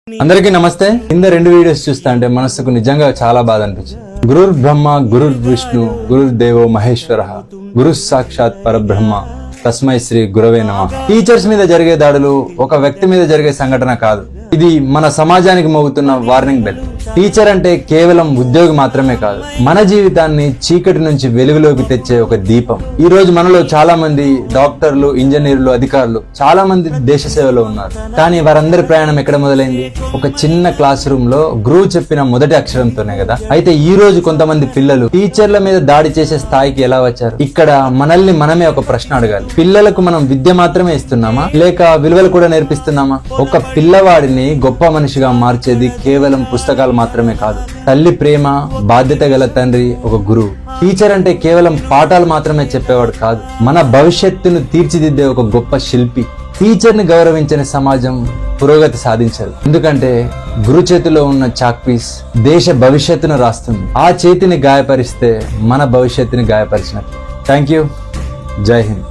అందరికీ నమస్తే. కింద రెండు వీడియోస్ చూస్తా అంటే మనసుకు నిజంగా చాలా బాధ అనిపించింది. గురుర్ బ్రహ్మ గురుర్ విష్ణు గురుర్ దేవో మహేశ్వర గురు సాక్షాత్ పరబ్రహ్మ తస్మై శ్రీ గురవే నమః. టీచర్స్ మీద జరిగే దాడులు ఒక వ్యక్తి మీద జరిగే సంఘటన కాదు, ఇది మన సమాజానికి మోగుతున్న వార్నింగ్ బెల్. టీచర్ అంటే కేవలం ఉద్యోగి మాత్రమే కాదు, మన జీవితాన్ని చీకటి నుంచి వెలుగులోకి తెచ్చే ఒక దీపం. ఈ రోజు మనలో చాలా మంది డాక్టర్లు, ఇంజనీర్లు, అధికారులు, చాలా మంది దేశ సేవలో ఉన్నారు. కానీ వారందరి ప్రయాణం ఎక్కడ మొదలైంది? ఒక చిన్న క్లాస్ రూమ్ లో గురువు చెప్పిన మొదటి అక్షరంతోనే కదా. అయితే ఈ రోజు కొంతమంది పిల్లలు టీచర్ల మీద దాడి చేసే స్థాయికి ఎలా వచ్చారు? ఇక్కడ మనల్ని మనమే ఒక ప్రశ్న అడగాలి. పిల్లలకు మనం విద్య మాత్రమే ఇస్తున్నామా, లేక విలువలు కూడా నేర్పిస్తున్నామా? ఒక పిల్లవాడిని గొప్ప మనిషిగా మార్చేది కేవలం పుస్తకాలు మాత్రమే కాదు, తల్లి ప్రేమ, బాధ్యత గల తండ్రి, ఒక గురువు. టీచర్ అంటే కేవలం పాఠాలు మాత్రమే చెప్పేవాడు కాదు, మన భవిష్యత్తును తీర్చిదిద్దే ఒక గొప్ప శిల్పి. టీచర్ ని గౌరవించని సమాజం పురోగతి సాధించదు. ఎందుకంటే గురు చేతిలో ఉన్న చాక్పీస్ దేశ భవిష్యత్తును రాస్తుంది. ఆ చేతిని గాయపరిస్తే మన భవిష్యత్తుని గాయపరిచినట్టు. Thank you. జై హింద్.